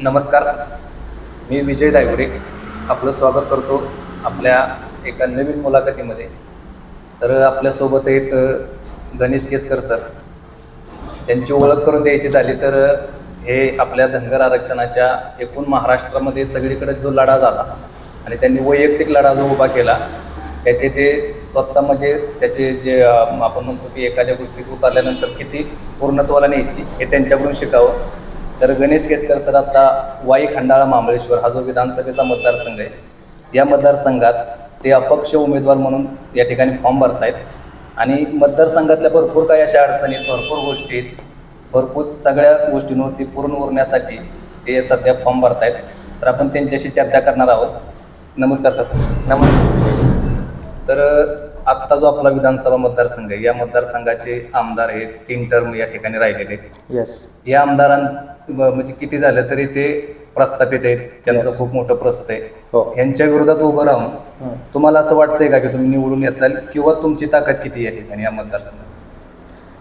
नमस्कार, मी विजय दायगुडे आपलं स्वागत करतो आपल्या एका नवीन मुलाखतीमध्ये। तर आपल्यासोबत एक गणेश केसकर सर, त्यांची ओळख करून द्यायची झाली तर हे आपल्या धनगर आरक्षणाच्या एकूण महाराष्ट्रामध्ये सगळीकडे जो लढा झाला आणि त्यांनी वैयक्तिक लढा जो उभा केला त्याचे ते स्वतः म्हणजे त्याचे जे आपण म्हणतो की एखाद्या गोष्टीत उतरल्यानंतर किती पूर्णत्वाला न्यायची हे त्यांच्याकडून शिकावं। तर गणेश केसकर सर आता वाई खंडाळा महाबळेश्वर हा जो विधानसभेचा मतदारसंघ आहे, या मतदारसंघात ते अपक्ष उमेदवार म्हणून या ठिकाणी फॉर्म भरतायत आणि मतदारसंघातल्या भरपूर काही अशा अडचणीत, भरपूर गोष्टीत, भरपूर सगळ्या गोष्टींवरती पूर्ण उरण्यासाठी ते सध्या फॉर्म भरतायत। तर आपण त्यांच्याशी चर्चा करणार आहोत। नमस्कार सर। नमस्कार। तर आत्ता जो आपला विधानसभा मतदारसंघ आहे, या मतदारसंघाचे आमदार आहेत, 3 टर्म या ठिकाणी राहिलेले आहेत। यस, या आमदारां म्हणजे किती झालं तरी ते प्रस्थापित आहेत, त्यांचं खूप मोठं प्रस्थ आहे। यांच्या विरोधात उभं राहून तुम्हाला असं वाटतंय का की तुम्ही निवडून याचाल किंवा तुमची ताकद किती या ठिकाणी या मतदारसंघात?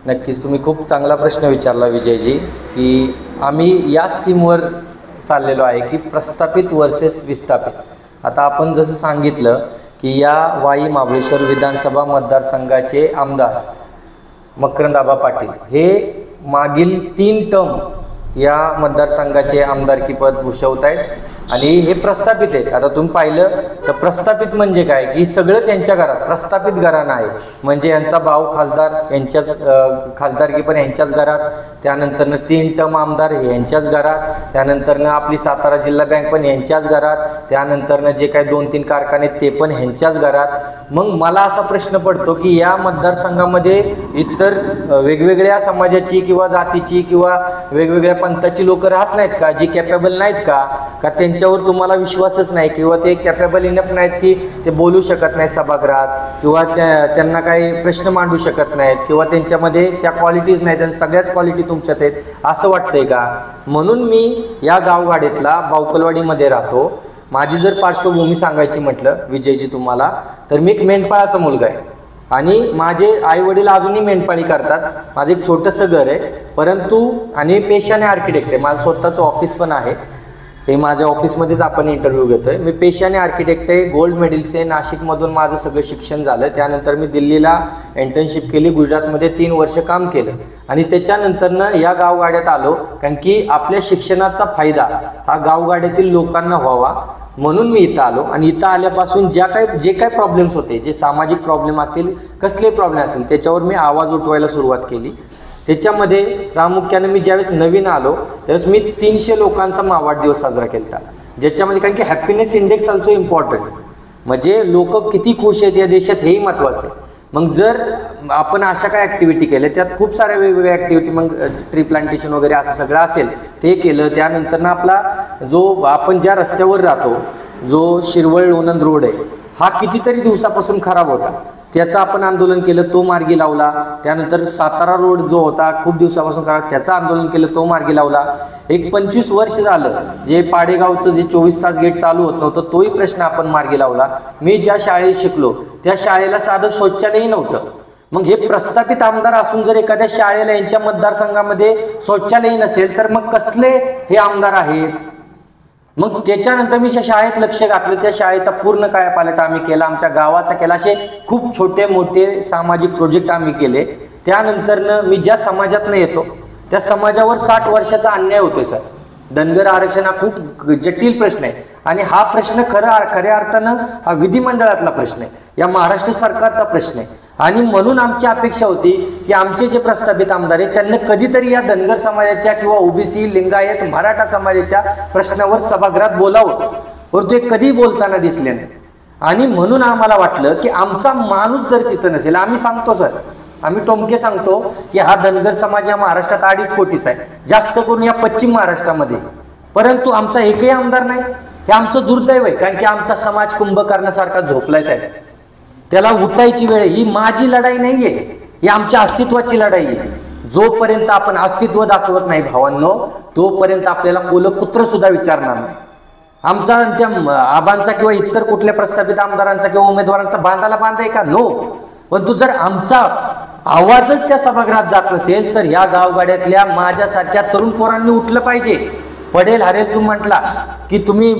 नक्कीच तुम्ही खूप चांगला प्रश्न विचारला विजयजी, की आम्ही याच थीमवर चाललेलो आहे की प्रस्थापित वर्सेस विस्थापित। आता आपण जसं सांगितलं की या वाई महाबळेश्वर विधानसभा मतदारसंघाचे आमदार मकरंद आबा पाटील हे मागील 3 टर्म या मतदारसंघाचे आमदारकीपद भूषवत आहेत आणि हे प्रस्थापित आहेत। आता तुम्ही पाहिलं तर प्रस्थापित म्हणजे काय की सगळंच यांच्या घरात, प्रस्थापित घराणं आहे। म्हणजे यांचा भाऊ खासदार, यांच्याच खासदारकी पण यांच्याच घरात, त्यानंतरनं 3 टर्म आमदार हे यांच्याच घरात, त्यानंतरनं आपली सातारा जिल्हा बँक पण यांच्याच घरात, त्यानंतरनं जे काही 2-3 कारखाने ते पण यांच्याच घरात। मग मला असा प्रश्न पडतो की या मतदारसंघामध्ये इतर वेगवेगळ्या समाजाची किंवा जातीची किंवा वेगवेगळ्या पंथाची लोक राहत नाहीत का, जी कॅपेबल नाहीत का त्यांच्यावर तुम्हाला विश्वासच नाही किंवा ते कॅपेबल इनफ नाहीत की ते बोलू शकत नाहीत सभागृहात किंवा त्यांना काही प्रश्न मांडू शकत नाहीत किंवा त्यांच्यामध्ये त्या क्वालिटीज नाहीत आणि सगळ्याच क्वालिटी तुमच्यात आहेत असं वाटतंय का? म्हणून मी या गावगाडीतला बावकलवाडीमध्ये राहतो। माझी जर पार्श्वभूमी सांगायची म्हटलं विजयजी तुम्हाला, तर मी एक मेंढपाळाचा मुलगा आहे आणि माझे आई वडील अजूनही मेंढपाळी करतात। माझं एक छोटंसं घर आहे, परंतु आणि पेशाने आर्किटेक्ट आहे, माझं स्वतःचं ऑफिस पण आहे। हे माझ्या ऑफिसमध्येच आपण इंटरव्ह्यू घेतोय। मी पेशाने आर्किटेक्ट आहे, गोल्ड मेडल्स नाशिकमधून माझं सगळं शिक्षण झालं। त्यानंतर मी दिल्लीला इंटर्नशिप केली, गुजरातमध्ये 3 वर्ष काम केलं आणि त्याच्यानंतरनं या गावगाड्यात आलो, कारण की आपल्या शिक्षणाचा फायदा हा गावगाड्यातील लोकांना व्हावा म्हणून मी इथं आलो। आणि इथं आल्यापासून जे काय प्रॉब्लेम्स होते, जे सामाजिक प्रॉब्लेम असतील, कसले प्रॉब्लेम असतील, त्याच्यावर मी आवाज उठवायला सुरुवात केली। त्याच्यामध्ये प्रामुख्याने मी ज्यावेळेस नवीन आलो त्यावेळेस मी 300 लोकांचा वाढदिवस साजरा केला, ज्याच्यामध्ये कारण की हॅपीनेस इंडेक्स ऑल्सो इम्पॉर्टंट, म्हणजे लोक किती खुश आहेत या देशात हेही महत्त्वाचं आहे। मग जर आपण अशा काय ॲक्टिव्हिटी केल्या, त्यात खूप साऱ्या वेगवेगळ्या ॲक्टिव्हिटी, मग ट्री प्लांटेशन वगैरे असं सगळं असेल ते केलं। त्यानंतर आपला जो आपण ज्या रस्त्यावर राहतो, जो शिरवळ लोणंद रोड आहे, हा कितीतरी दिवसापासून खराब होता, त्याचं आपण आंदोलन केलं, तो मार्गी लावला। त्यानंतर सातारा रोड जो होता खूप दिवसापासून खराब, त्याचं आंदोलन केलं, तो मार्गी लावला। एक 25 वर्ष झालं जे पाडेगावचं जे 24 तास गेट चालू होत नव्हतं, तोही प्रश्न आपण मार्गी लावला। मी ज्या शाळेत शिकलो त्या शाळेला साधं शौचालयही नव्हतं। मग हे प्रस्थापित आमदार असून जर एखाद्या शाळेला यांच्या मतदारसंघामध्ये शौचालयही नसेल तर मग कसले हे आमदार आहेत? मग त्याच्यानंतर मी ज्या शाळेत लक्ष घातलं, त्या शाळेचा पूर्ण कायापालट आम्ही केला, आमच्या गावाचा केला, असे खूप छोटे मोठे सामाजिक प्रोजेक्ट आम्ही केले। त्यानंतरनं मी ज्या समाजातनं येतो त्या समाजावर 60 वर्षाचा अन्याय होतोय सर। धनगर आरक्षण हा खूप जटिल प्रश्न आहे आणि हा प्रश्न खऱ्या अर्थानं हा विधिमंडळातला प्रश्न आहे, या महाराष्ट्र सरकारचा प्रश्न आहे। आणि म्हणून आमची अपेक्षा होती की आमचे जे प्रस्थापित आमदार आहेत त्यांना कधीतरी या धनगर समाजाच्या किंवा ओबीसी, लिंगायत, मराठा समाजाच्या प्रश्नावर सभागृहात बोलावं, परंतु ते कधी बोलताना दिसले नाही। आणि म्हणून आम्हाला वाटलं की आमचा माणूस जर तिथं नसेल, आम्ही सांगतो सर, आम्ही टोमके सांगतो की हा धनगर समाज या महाराष्ट्रात 2.5 कोटीचा आहे, जास्त करून या पश्चिम महाराष्ट्रामध्ये, परंतु आमचा एकही आमदार नाही। हे आमचं दुर्दैव आहे, कारण की आमचा समाज कुंभकर्णासारखा झोपलायच आहे, त्याला उठायची वेळ। ही माझी लढाई नाहीये, ही आमच्या अस्तित्वाची लढाई आहे। जोपर्यंत आपण अस्तित्व दाखवत नाही भावांनो, तोपर्यंत आपल्याला कोलपुत्र सुद्धा विचारणार नाही। आमचा त्या आबांचा किंवा इतर कुठल्या प्रस्थापित आमदारांचा किंवा उमेदवारांचा बांधाला बांध आहे का? नो। परंतु जर आमचा आवाजच त्या सभागृहात जात नसेल तर या गावगाड्यातल्या माझ्यासारख्या तरुण पोरांनी उठलं पाहिजे पडेल हरेल तुम्ही म्हटला की तुम्ही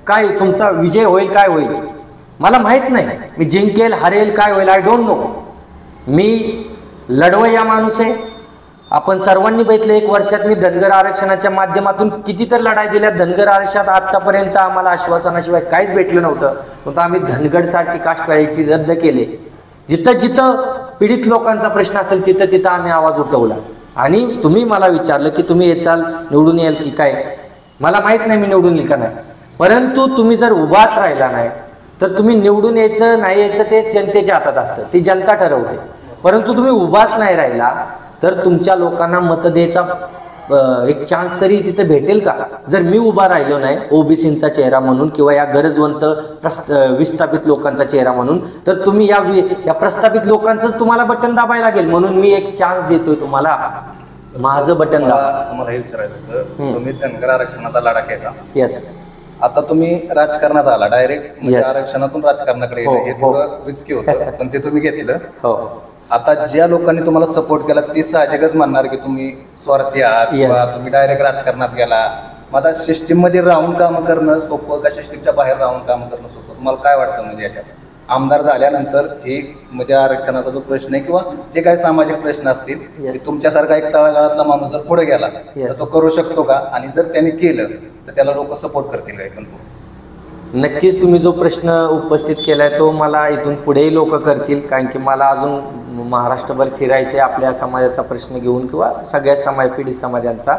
काय तुमचा विजय होईल काय होईल मला माहित नाही. मी जिंकेल हरेल काय होईल आय डोंट नो. मी लढवय्या माणूस आहे. आपण सर्वांनी बघितलं 1 वर्षात मी धनगर आरक्षणाच्या माध्यमातून किती तर लढाई दिल्या. धनगर आरक्षणात आतापर्यंत आम्हाला आश्वासनाशिवाय काहीच भेटलं नव्हतं. पण आम्ही धनगरसारखी कास्ट व्हॅलिडिटी रद्द केले. जिथं जिथं पीडित लोकांचा प्रश्न असेल तिथं तिथं आम्ही आवाज उठवला. आणि तुम्ही मला विचारलं की तुम्ही येचाल निवडून येईल की काय, मला माहित नाही मी निवडून येईल का नाही. परंतु तुम्ही जर उभाच राहिला नाही तर तुम्ही निवडून यायचं नाही यायचं ते जनतेच्या हातात असतं, ती जनता ठरवते. परंतु तुम्ही उभाच नाही राहिला तर तुमच्या लोकांना मत द्यायचा एक चान्स तरी तिथे भेटेल का. जर मी उभा राहिलो नाही ओबीसींचा चेहरा म्हणून किंवा या गरजवंत विस्थापित लोकांचा चेहरा म्हणून तर तुम्ही या प्रस्थापित लोकांचं तुम्हाला बटन दाबायला लागेल. म्हणून मी एक चान्स देतोय तुम्हाला, माझं बटन दाबा. तुम्हाला हे विचारायचं होतं, तुम्ही धनगर आरक्षणाचा लढा केला. येस. आता तुम्ही राजकारणात आला डायरेक्ट, म्हणजे आरक्षणातून राजकारणाकडे हो, हे थोडं रिस्की होतं पण ते तुम्ही घेतलं. हो. आता ज्या लोकांनी तुम्हाला सपोर्ट केला ते साहजिकच म्हणणार की तुम्ही स्वार्थी आहात किंवा तुम्ही डायरेक्ट राजकारणात गेला. मग आता सिस्टीम मध्ये राहून काम करणं सोपं का सिस्टीमच्या बाहेर राहून काम करणं सोपं, तुम्हाला काय वाटतं. म्हणजे याच्यात आमदार झाल्यानंतर हे म्हणजे आरक्षणाचा जो प्रश्न आहे किंवा जे काही सामाजिक प्रश्न असतील ते तुमच्यासारखा एक तळागाळातला माणूस जर पुढे गेला तर तो करू शकतो का, आणि जर त्यांनी केलं तर त्याला लोक सपोर्ट करतील का. नक्कीच तुम्ही जो प्रश्न उपस्थित केलाय तो मला इथून पुढेही लोक करतील, कारण की मला अजून महाराष्ट्रभर फिरायचे आपल्या समाजाचा प्रश्न घेऊन किंवा सगळ्या समाज पीडित समाजांचा.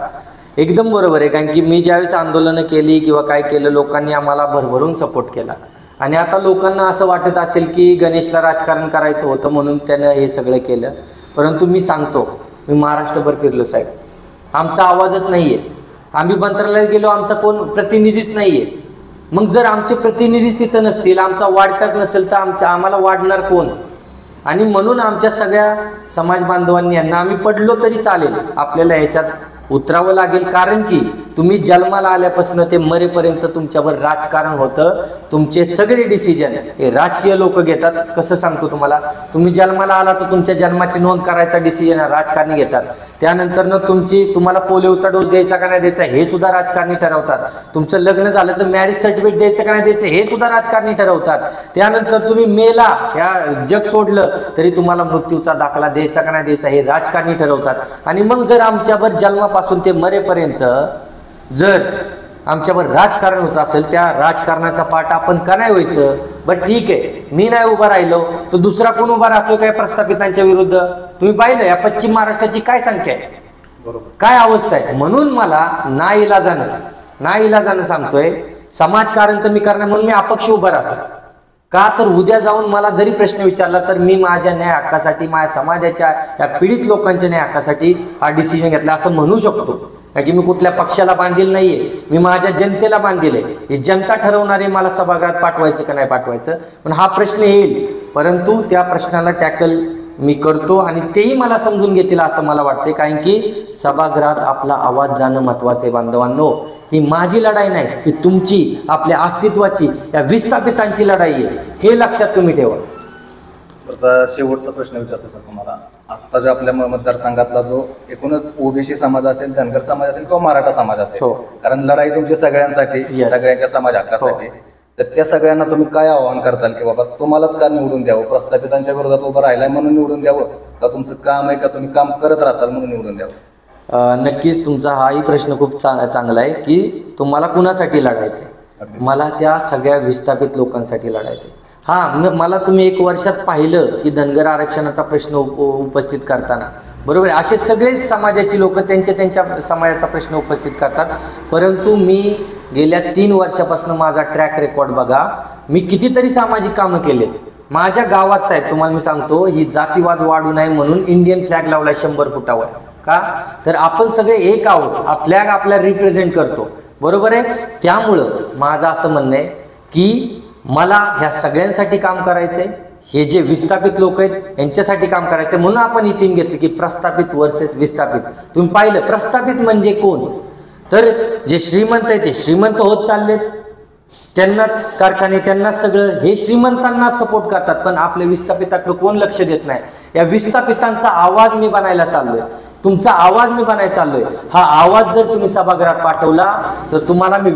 एकदम बरोबर आहे, कारण की मी ज्यावेळेस आंदोलनं केली किंवा काय केलं लोकांनी आम्हाला भरभरून सपोर्ट केला. आणि आता लोकांना असं वाटत असेल की गणेशला राजकारण करायचं होतं म्हणून त्यानं हे सगळं केलं. परंतु मी सांगतो, मी महाराष्ट्रभर फिरलो साहेब, आमचा आवाजच नाही आहे. आम्ही मंत्रालयात गेलो, आमचा कोण प्रतिनिधीच नाही आहे. मग जर आमचे प्रतिनिधीच तिथं नसतील, आमचा वाढताच नसेल तर आम्हाला वाढणार कोण. आणि म्हणून आमच्या सगळ्या समाज बांधवांनी यांना आम्ही पडलो तरी चालेल, आपल्याला ह्याच्यात उतरावं लागेल. कारण की तुम्ही जन्माला आल्यापासून ते मरेपर्यंत तुमच्यावर राजकारण होतं. तुमचे सगळे डिसिजन हे राजकीय लोक घेतात. कसं सांगतो तुम्हाला, तुम्ही जन्माला आला तर तुमच्या जन्माची नोंद करायचा डिसिजन राजकारणी घेतात. त्यानंतर तुम्हाला पोलिओचा डोस द्यायचा का नाही द्यायचा हे सुद्धा राजकारणी ठरवतात. तुमचं लग्न झालं तर मॅरेज सर्टिफिकेट द्यायचं का नाही द्यायचं हे सुद्धा राजकारणी ठरवतात. त्यानंतर तुम्ही मेला, या जग सोडलं तरी तुम्हाला मृत्यूचा दाखला द्यायचा का नाही द्यायचा हे राजकारणी ठरवतात. आणि मग जर आमच्यावर जन्मापासून ते मरेपर्यंत जर आमच्यावर राजकारण होत असेल, त्या राजकारणाचा पाठ आपण का नाही व्हायचं. बरं ठीक आहे, मी नाही उभा राहिलो तर दुसरा कोण उभा राहतोय काय प्रस्थापितांच्या विरुद्ध. तुम्ही पाहिलं या पश्चिम महाराष्ट्राची काय संख्या आहे, काय अवस्था आहे. म्हणून मला नाईलाजानं सांगतोय, समाजकारण तर मी करणार म्हणून मी अपक्ष उभा राहतो. का तर उद्या जाऊन मला जरी प्रश्न विचारला तर मी माझ्या न्याय हक्कासाठी, माझ्या समाजाच्या या पीडित लोकांच्या न्याय हक्कासाठी हा डिसिजन घेतला असं म्हणू शकतो. कारण की मी कुठल्या पक्षाला बांधील नाहीये, मी माझ्या जनतेला बांधील आहे. ही जनता ठरवणारे मला सभागृहात पाठवायचं का नाही पाठवायचं. पण हा प्रश्न येईल, परंतु त्या प्रश्नाला टॅकल मी करतो आणि तेही मला समजून घेतील असं मला वाटते. कारण की सभागृहात आपला आवाज जाणं महत्वाचं आहे. बांधवांनो, ही माझी लढाई नाही, ही तुमची, आपल्या अस्तित्वाची, या विस्थापितांची लढाई आहे. हे लक्षात तुम्ही ठेवा. आता शेवटचा प्रश्न विचारतो सर तुम्हाला. आत्ताच्या आपल्या मतदारसंघातला जो एकूणच ओबीसी समाज असेल, धनगर समाज असेल किंवा मराठा समाज असेल, कारण लढाई तुमची सगळ्यांसाठी, सगळ्यांच्या समाज हक्कासाठी, तर त्या सगळ्यांना तुम्ही काय आवाहन करताल की बाबा तुम्हालाच का निवडून द्यावं, प्रस्थापितांच्या विरोधात उभं राहिलाय म्हणून निवडून द्यावं, का तुमचं काम आहे का तुम्ही काम करत राहाल म्हणून निवडून द्यावं. नक्कीच तुमचा हाही प्रश्न खूप चांगला आहे की तुम्हाला कुणासाठी लढायचं. मला त्या सगळ्या विस्थापित लोकांसाठी लढायचं. मला तुम्ही 1 वर्षात पाहिलं की धनगर आरक्षणाचा प्रश्न उपस्थित करताना, बरोबर, असे सगळेच समाजाची लोक त्यांच्या समाजाचा प्रश्न उपस्थित करतात. परंतु मी गेल्या 3 वर्षापासून माझा ट्रॅक रेकॉर्ड बघा, मी कितीतरी सामाजिक कामं केलेत. माझ्या गावात साहेब तुम्हाला मी सांगतो, ही जातीवाद वाढू नये म्हणून इंडियन फ्लॅग लावलाय 100 फुटावर. का तर आपण सगळे एक आहोत, हा फ्लॅग आपल्याला रिप्रेझेंट करतो, बरोबर आहे. त्यामुळं माझं असं म्हणणं आहे की मला ह्या सगळ्यांसाठी काम करायचंय. हे जे विस्थापित लोक आहेत यांच्यासाठी काम करायचं. म्हणून आपण ही थीम घेतली की प्रस्थापित वर्सेस विस्थापित. तुम्ही पाहिलं प्रस्थापित म्हणजे कोण, तर जे श्रीमंत आहे ते श्रीमंत होत चाललेत, त्यांनाच कारखाने, त्यांनाच सगळं, हे श्रीमंतांना सपोर्ट करतात. पण आपल्या विस्थापिताकडे कोण लक्ष देत नाही. या विस्थापितांचा आवाज मी बनायला चाललोय तुमचा आवाज मी बनायला चाललोय. हा आवाज जर तुम्ही सभागृहात पाठवला तर तुम्हाला मी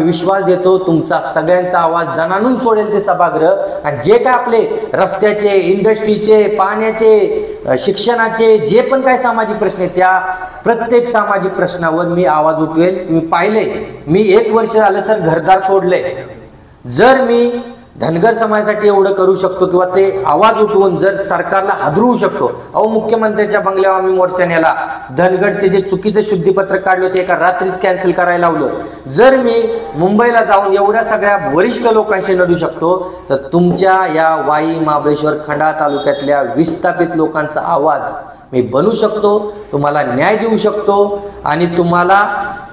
विश्वास देतो तुमचा सगळ्यांचा आवाज दणानून सोडेल ते सभागृह. आणि जे काय आपले रस्त्याचे, इंडस्ट्रीचे, पाण्याचे, शिक्षणाचे जे पण काय सामाजिक प्रश्न आहेत त्या प्रत्येक सामाजिक प्रश्नावर मी आवाज उठवेल. तुम्ही पाहिले मी 1 वर्ष झालं सर घरदार सोडले. जर मी धनगर समाजासाठी एवढं करू शकतो किंवा ते आवाज उठवून जर सरकारला हादरवू शकतो. अहो मुख्यमंत्र्यांच्या बंगल्यावर आम्ही मोर्चा नेला, धनगरचे जे चुकीचं शुद्धीपत्र काढले होते एका रात्रीत कॅन्सल करायला लावलं. जर मी मुंबईला जाऊन एवढ्या सगळ्या वरिष्ठ लोकांशी लढू शकतो तर तुमच्या या वाई, महाबळेश्वर, खंडाळा तालुक्यातल्या विस्थापित लोकांचा आवाज मी बनू शकतो, तुम्हाला न्याय देऊ शकतो आणि तुम्हाला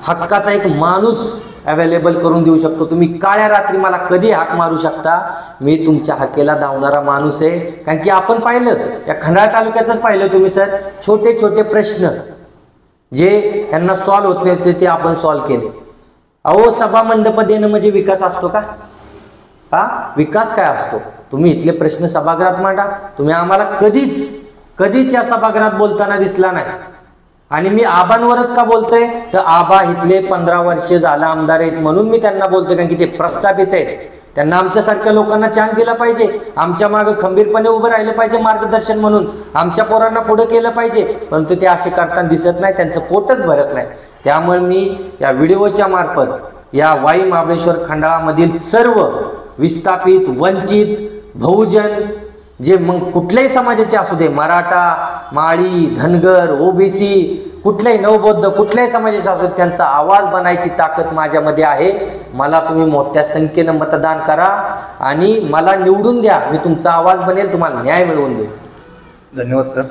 हक्काचा एक माणूस अवेलेबल करून देऊ शकतो. तुम्ही काळ्या रात्री मला कधी हाक मारू शकता, मी तुमच्या हक्केला धावणारा माणूस आहे. कारण की आपण पाहिलं या खंडाळा तालुक्याचंच पाहिलं तुम्ही सर, छोटे छोटे प्रश्न जे यांना सॉल्व्ह होत नव्हते ते आपण सॉल्व्ह केले. अहो सभा मंडप देणं म्हणजे विकास असतो का? हा विकास काय असतो? तुम्ही इथले प्रश्न सभागृहात मांडा. तुम्ही आम्हाला कधीच या सभागृहात बोलताना दिसला नाही. आणि मी आबांवरच का बोलतोय तर आबा इथले 15 वर्ष झालं आमदार आहेत म्हणून मी त्यांना बोलतोय. कारण की ते प्रस्थापित आहेत, त्यांना आमच्यासारख्या लोकांना चान्स दिला पाहिजे, आमच्या मागं खंबीरपणे उभं राहिलं पाहिजे मार्गदर्शन म्हणून, आमच्या पोरांना पुढे केलं पाहिजे. परंतु ते असे करताना दिसत नाही, त्यांचं पोटच भरत नाही. त्यामुळे मी या व्हिडिओच्या मार्फत या वाई, महाबळेश्वर, खंडाळामधील सर्व विस्थापित, वंचित, बहुजन जे मग कुठल्याही समाजाचे असू दे, मराठा, माळी, धनगर, ओबीसी, कुठल्याही नवबौद्ध, कुठल्याही समाजाचे असू दे, त्यांचा आवाज बनायची ताकद माझ्यामध्ये आहे. मला तुम्ही मोठ्या संख्येनं मतदान करा आणि मला निवडून द्या. मी तुमचा आवाज बनेल, तुम्हाला न्याय मिळवून देईल. धन्यवाद सर,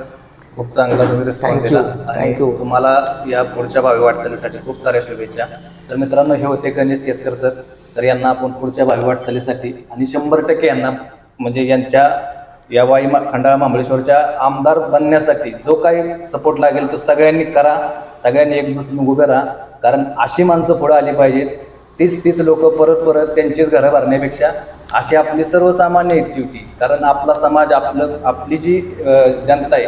खूप चांगला तुम्ही रिस्पॉन्स दिला आणि तुम्हाला या पुढच्या भावी वाटचालीसाठी खूप साऱ्या शुभेच्छा. तर मित्रांनो, हे होते गणेश केसकर सर. तर यांना आपण पुढच्या भावी वाटचालीसाठी आणि 100% यांना म्हणजे यांच्या या वाई, खंडाळा, महाबळेश्वरच्या आमदार बनण्यासाठी जो काही सपोर्ट लागेल तो सगळ्यांनी करा, सगळ्यांनी एकजुटीने उभे राहा. कारण अशी माणसं पुढे आली पाहिजेत, तीच लोक परत त्यांचीच घरं भरण्यापेक्षा अशी आपली सर्वसामान्य इच्छुटी. कारण आपला समाज, आपली जी जनता आहे,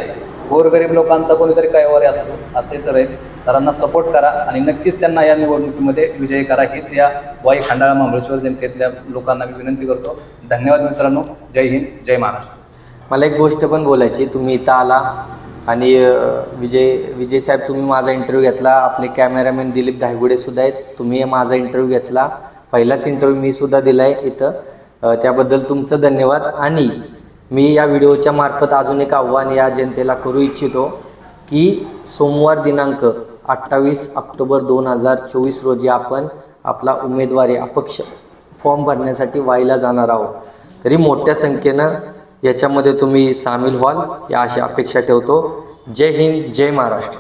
गोरगरीब लोकांचा कोणीतरी कैवारी असतो, असे सर आहेत. सरांना सपोर्ट करा आणि नक्कीच त्यांना या निवडणुकीमध्ये विजयी करा, हीच या वाई, खंडाळा, महाबळेश्वर जनतेतल्या लोकांना मी विनंती करतो. धन्यवाद मित्रांनो. जय हिंद, जय महाराष्ट्र. मला एक गोष्ट पण बोलायची. तुम्ही इथं आला आणि विजय साहेब, तुम्ही माझा इंटरव्ह्यू घेतला. आपले कॅमेरामॅन दिलीप धायगुडे सुद्धा आहेत, तुम्ही माझा इंटरव्ह्यू घेतला. पहिलाच इंटरव्ह्यू मी सुद्धा दिला आहे इथं. त्याबद्दल तुमचं धन्यवाद. आणि मी या व्हिडिओच्या मार्फत अजून एक आव्हान या जनतेला करू इच्छितो की सोमवार दिनांक 28 ऑक्टोबर 2024 रोजी आपण आपला उमेदवारी अपक्ष फॉर्म भरण्यासाठी वाईला जाणार आहोत. तरी मोठ्या संख्येनं याच्यामध्ये तुम्ही सामील व्हाल या अशी अपेक्षा ठेवतो. जय हिंद, जय महाराष्ट्र.